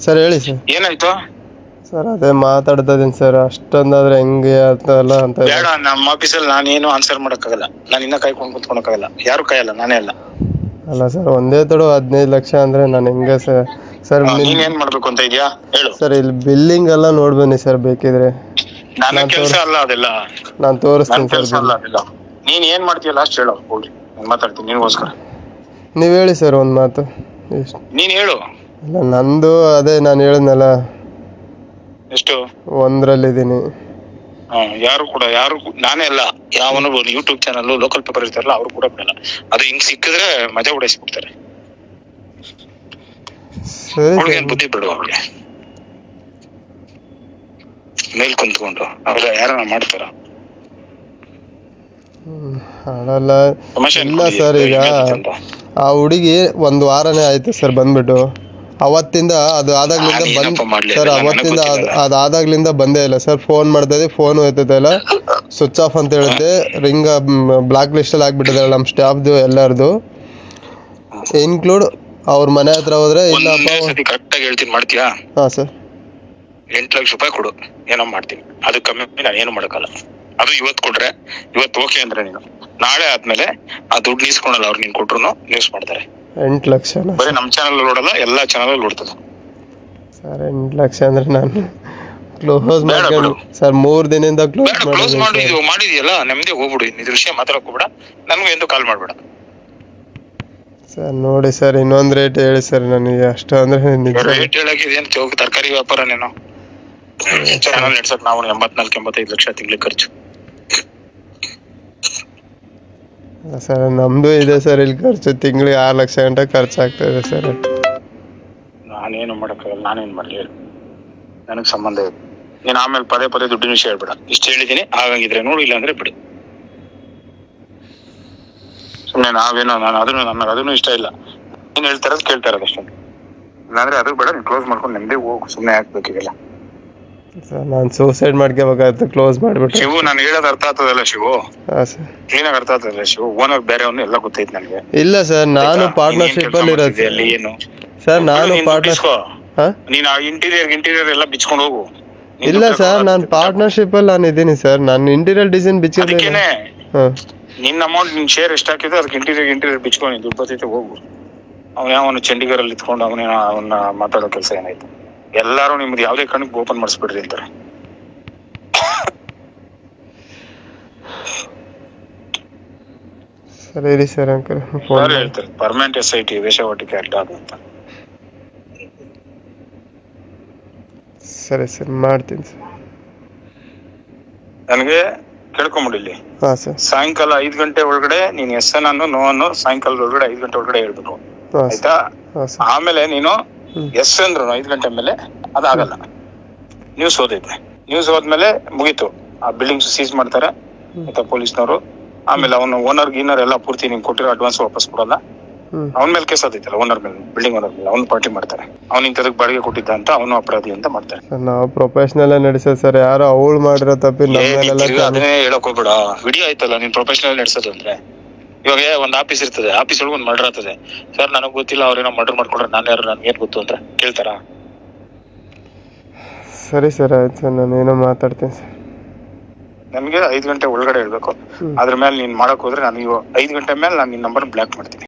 Sir ಹೇಳಿ sir. ಏನಾಯ್ತು sir ಅದೇ ಮಾತಾಡ್ತಾ ಇದೀನಿ ಸರ್, ಅಷ್ಟೊಂದಾದ್ರೆ ಹೆಂಗೆ ಅಂತಲ್ಲ ಅಂತ. ಬೇಡ, ನಮ್ಮ ಆಫೀಸಲ್ಲಿ ನಾನೇನು ಆನ್ಸರ್ ಮಾಡಕ್ಕಾಗಲ್ಲ. ನಾನು ಇನ್ನ ಕಾಯ್ಕೊಂಡು ಕುತ್ಕೊಳಕ್ಕಾಗಲ್ಲ, ಯಾರು ಕಾಯಲ್ಲ, ನಾನೇ ಅಲ್ಲ. ಅಲ್ಲ ಸರ್, ಒಂದೇ ತಡು 15 ಲಕ್ಷ ಅಂದ್ರೆ ನಾನು ಹೆಂಗೆ ಸರ್? ಸರ್ ನೀನ್ ಏನ್ ಮಾಡ್ಬೇಕು ಅಂತ ಇದೆಯಾ ಹೇಳು. ಸರ್ ಇಲ್ಲಿ ಬಿಲ್ಲಿಂಗ್ ಎಲ್ಲ ನೋಡ್ಬನ್ನಿ ಸರ್ ಬೇಕಿದ್ರೆ. ನನ್ನ ಕೆಲಸ ಅಲ್ಲ ಅದೆಲ್ಲ, ನಾನು ತೋರಿಸ್ತೀನಿ ಸರ್. ಕೆಲಸ ಅಲ್ಲ ಅದೆಲ್ಲ. ನೀನ್ ಏನ್ ಮಾಡ್ತೀಯ ಲಾಸ್ಟ್ ಹೇಳು, ಹೋಗಿ ನಾನು ಮಾತಾಡ್ತೀನಿ ನಿನ್ಗೋಸ್ಕರ. ನೀವು ಹೇಳಿ ಸರ್ ಒಂದು ಮಾತು. ನೀನ್ ಹೇಳು. ಇಲ್ಲ ನಂದು ಅದೇ ನಾನು ಹೇಳಿದ್ನಲ್ಲ, ಎಷ್ಟು 1ರಲ್ಲಿದ್ದೀನಿ. ಯಾರು ನಾನೇ ಅಲ್ಲ, ಯಾವನು ಯೂಟ್ಯೂಬ್ ಚಾನಲ್ ಲೋಕಲ್ ಪೇಪರ್ ಇರ್ತಾರಲ್ಲ ಅವ್ರು ಕೂಡ ಬಿಡಲ್ಲ. ಅದು ಹಿಂಗ್ ಸಿಕ್ಕಿದ್ರೆ ಮಜಾ ಉಡಾಯಿಸ್ಬಿಡ್ತಾರೆ. ಅವ್ಳಿಗೆ ಬುದ್ಧಿ ಬಿಡು, ಅವ್ಳಿಗೆ ಮೇಲ್ ಕುಂತ್ಕೊಂಡು ಅವ್ರ ಯಾರನ್ನ ಮಾಡ್ತಾರ ಅಲ್ಲ. ಇಲ್ಲ ಸರ್, ಈಗ ಆ ಹುಡುಗಿ 1 ವಾರನೇ ಆಯ್ತು ಸರ್ ಬಂದ್ಬಿಟ್ಟು. ಅವತ್ತಿಂದ ಅದು ಆದಾಗ್ಲಿಂದ ಬಂದೇ ಇಲ್ಲ ಸರ್. ಫೋನ್ ಮಾಡ್ತಾ ಇದ್ದೀವಿ, ಫೋನ್ ಹೋಯ್ತದೆ ಇಲ್ಲ, ಸ್ವಿಚ್ ಆಫ್ ಅಂತ ಹೇಳುತ್ತೆ. ರಿಂಗ್ ಬ್ಲಾಕ್ ಲಿಸ್ಟ್ ಅಲ್ಲಿ ಆಗ್ಬಿಟ್ಟಿದೆ ನಮ್ಮ ಸ್ಟಾಫ್ದು ಎಲ್ಲರದು, ಇನ್ಕ್ಲೂಡ್ ಅವ್ರ ಮನೆ ಹತ್ರ ಹೋದ್ರೆ ಇಲ್ಲ. ಕರೆಕ್ಟ್ ಆಗಿ ಹೇಳ್ತೀನಿ, ಮಾಡ್ತೀಯಾ? ಹಾ ಸರ್. 8 ಲಕ್ಷ ರೂಪಾಯಿ ಕೊಡು, ಏನೋ ಮಾಡ್ತೀನಿ. ಅದು ಕಮ್ಮಿ ನಾನು ಏನು ಮಾಡಕ್ಕಲ್ಲ. ಅದು ಇವತ್ತು ಕೊಟ್ರೆ ಇವತ್ತು ಓಕೆ ಅಂದ್ರೆ ನೀನು ನಾಳೆ ಆದ್ಮೇಲೆ ಆ ದುಡ್ಡು ನೀಸ್ಕೊಳಲ್ಲ. ಅವ್ರು ನೀನ್ ಕೊಟ್ರು ನ್ಯೂಸ್ ಮಾಡ್ತಾರೆ. 8 ಲಕ್ಷ ಬರೀ ನಮ್ ಚಾನಲ್ ನೋಡಲ್ಲ, ಎಲ್ಲಾ ಚಾನಲ್ ನೋಡ್ತದೆ ಸರ್. 8 ಲಕ್ಷ ಅಂದ್ರೆ ನಾನು ಕ್ಲೋಸ್ ಮಾಡ್ಕೊಂಡು ಸರ್ 3 ದಿನದಿಂದ ಕ್ಲೋಸ್ ಮಾಡಿದ್ಯಲ್ಲ, ನೆಮ್ಮದಿ ಹೋಗ್ಬಿಡು. ಇದ್ರ ವಿಷಯ ಮಾತಾಡಕ್ ಹೋಗ್ಬೇಡ, ನನ್ಗೂ ಎಂದು ಕಾಲ್ ಮಾಡ್ಬೇಡ ಸರ್. ನೋಡಿ ಸರ್, ಇನ್ನೊಂದು ರೇಟ್ ಹೇಳಿ ಸರ್ ನನಗೆ. ಅಷ್ಟು ಅಂದ್ರೆ ರೇಟ್ ಹೇಳಕ್ಕಿದೇನು ತರಕಾರಿ ವ್ಯಾಪಾರ? ನೀನು ಚಾನಲ್ ನಡೆಸಕ್ ನಾವು 84-85 ಲಕ್ಷ ತಿಂಗಳಿಗೆ ಖರ್ಚು. ಸರ್ ನಮ್ದು ಇದೆ ಸರ್ ಇಲ್ಲಿ ಖರ್ಚು, ತಿಂಗಳಿಗೆ 6 ಲಕ್ಷ ಗಂಟೆ ಖರ್ಚಾಗ್ತಾ ಇದೆ ಸರ್. ನಾನೇನು ಮಾಡಕ್ಕಾಗಲ್ಲ, ನಾನೇನ್ ಮಾಡ್ಲಿ ಹೇಳು, ನನಗ್ ಸಂಬಂಧ ಇದೆ. ನೀನ್ ಆಮೇಲೆ ಪದೇ ಪದೇ ದುಡ್ಡಿನ ವಿಷಯ ಹೇಳ್ಬೇಡ. ಇಷ್ಟು ಹೇಳಿದೀನಿ, ಆಗಂಗಿದ್ರೆ ನೋಡು, ಇಲ್ಲ ಅಂದ್ರೆ ಬಿಡು. ಸುಮ್ನೆ ನಾವೇನೋ ಅದನ್ನು ಇಷ್ಟ ಇಲ್ಲ. ನೀನ್ ಹೇಳ್ತಾರದ್ ಕೇಳ್ತಾ ಇರೋದು ಅಷ್ಟೇ. ಇಲ್ಲಾಂದ್ರೆ ಅದು ಬೇಡ, ನೀನ್ ಕ್ಲೋಸ್ ಮಾಡ್ಕೊಂಡು ನೆಮ್ಮದಿ ಹೋಗು. ಸುಮ್ನೆ ಹಾಕ್ಬೇಕಿಲ್ಲ ಸರ್. ನಾನು ಸೂಸೈಡ್ ಮಾಡ್ಕೋಬೇಕಾಗುತ್ತೆ ಕ್ಲೋಸ್ ಮಾಡ್ಬಿಟ್ಟು. ಶಿವು, ನಾನು ಹೇಳೋದು ಅರ್ಥ ಆಗ್ತದಲ್ಲ ಶಿವು? ಕ್ಲೀನಾಗಿ ಅರ್ಥ ಆಗ್ತದಲ್ಲ ಶಿವು? ಓನರ್ ಬೇರೆಯವನು ಎಲ್ಲ ಗೊತ್ತೈತೆ ನನಗೆ. ಇಲ್ಲ ಸರ್, ನಾನು ಪಾರ್ಟ್ನರ್ಶಿಪ್ ಅಲ್ಲಿ ಇರೋದು ಅಲ್ಲಿ. ಏನು ಸರ್, ನಾನು ನೀನ್ ಇಂಟೀರಿಯರ್ ಎಲ್ಲ ಬಿಚ್ಕೊಂಡು ಹೋಗು. ಇಲ್ಲ ಸರ್, ನಾನು ಪಾರ್ಟ್ನರ್ಶಿಪ್ ಅಲ್ಲಿ ನಾನು ಇದ್ದೀನಿ ಸರ್. ನಾನು ಇಂಟೀರಿಯರ್ ಡಿಸೈನ್ ಬಿಚ್ಚಿದ್ದೇನೆ. ನಿನ್ನ ಅಮೌಂಟ್ ನಿನ್ ಶೇರ್ ಎಷ್ಟಾಕಿದ್ರೆ ಅದಕ್ಕೆ ಇಂಟೀರಿಯರ್ ಬಿಚ್ಕೊಂಡು ದುಡ್ಡು ಬರ್ತೈತೆ, ಹೋಗು. ಅವನು ಚಂಡೀಗರಲ್ಲಿ ಇತ್ಕೊಂಡು ಅವನ್ನ ಮಾತಾಡೋ ಕೆಲಸ ಏನಾಯ್ತು? ಎಲ್ಲಾರು ನಿಮ್ದು ಯಾವ್ದೇ ಕಣ್ಣಿಗೆ ಓಪನ್ ಮಾಡಿಸ್ಬಿಡ್ರಿ ಅಂತಾರೆ. ಸರಿ ಸರ್ ಅಂಕಲ್, ಹೇಳ್ತಾರೆ ಪರ್ಮನೆಂಟ್ SIT ವೇಷವಾಟಿಕೆ ಅಡ್ಡ ಅದು ಅಂತ. ಸರಿ ಸರ್, ಮಾಡ್ತೀನಿ ಸರ್. ನನಗೆ ಕೇಳ್ಕೊಂಬಿಡಿಲ್ಲಿ. ಸಾಯಂಕಾಲ 5 ಗಂಟೆ ಒಳಗಡೆ ನೀನ್ ಎಸ್ ಅನ್ನು ನೋ ಅನ್ನು ಸಾಯಂಕಾಲದ ಒಳಗಡೆ 5 ಗಂಟೆ ಒಳಗಡೆ ಹೇಳ್ಬೇಕು, ಆಯ್ತಾ? ಆಮೇಲೆ ನೀನು ಎಸ್ ಅಂದ್ರು 5 ಗಂಟೆ ಮೇಲೆ ಅದಾಗಲ್ಲ. ನ್ಯೂಸ್ ಓದೈತೆ, ನ್ಯೂಸ್ ಹೋದ್ಮೇಲೆ ಮುಗೀತು. ಆ ಬಿಲ್ಡಿಂಗ್ ಸೀಸ್ ಮಾಡ್ತಾರೆ ಆಯ್ತಾ ಪೊಲೀಸ್ನವರು. ಆಮೇಲೆ ಅವನು ಓನರ್ ಗೀನರ್ ಎಲ್ಲ ಪೂರ್ತಿ ನಿಂಗೆ ಕೊಟ್ಟಿರೋ ಅಡ್ವಾನ್ಸ್ ವಾಪಸ್ ಕೊಡಲ್ಲ. ಅವನ ಮೇಲೆ ಕೇಸ್ ಆದೈತಲ್ಲ, ಓನರ್ ಮೇಲೆ, ಬಿಲ್ಡಿಂಗ್ ಓನರ್ ಮೇಲೆ. ಅವ್ನು ಪಾರ್ಟಿ ಮಾಡ್ತಾರೆ, ಅವ್ನು ಇಂಥದಕ್ಕೆ ಬಾಡಿಗೆ ಕೊಟ್ಟಿದ್ದ ಅಂತ ಅವನು ಅಪರಾಧಿ ಅಂತ ಮಾಡ್ತಾರೆ. ನಾವು ಪ್ರೊಫೆಷನಲ್ ನಡೆಸೋದು ಸರ್, ಯಾರೋ ಅವಳು ಮಾಡಿರೋ ತಪ್ಪಿ ಅದನ್ನೇ ಹೇಳಕ್ ಹೋಗ್ಬೇಡ. ವಿಡಿಯೋ ಆಯ್ತಲ್ಲ, ನೀನ್ ಪ್ರೊಫೆಷನಲ್ ನಡೆಸೋದು ಅಂದ್ರೆ. ಇವಾಗ ಒಂದು ಆಫೀಸ್ ಇರ್ತದೆ, ಆಫೀಸ್ ಒಳಗೆ ಒಂದು ಮರ್ಡರ್ ಆಗ್ತದೆ. ಸರ್ ನನಗ್ ಗೊತ್ತಿಲ್ಲ, ಅವ್ರೇನೋ ಮರ್ಡರ್ ಮಾಡ್ಕೊಂಡ್ರೆ ನಾನು ಯಾರು, ನನ್ಗೆ ಏನ್ ಗೊತ್ತು ಅಂತ ಕೇಳ್ತಾರ? ಸರಿ ಸರ್, ಆಯ್ತು ಸರ್, ನಾನು ಏನೋ ಮಾತಾಡ್ತೀನಿ ಸರ್. ನಮ್ಗೆ 5 ಗಂಟೆ ಒಳಗಡೆ ಹೇಳ್ಬೇಕು. ಅದ್ರ ಮೇಲೆ ನೀನ್ ಮಾಡಕ್ ಹೋದ್ರೆ ನಾನು 5 ಗಂಟೆ ಮೇಲೆ ನಾನು ನಿನ್ ನಂಬರ್ ಬ್ಲಾಕ್ ಮಾಡ್ತೀನಿ.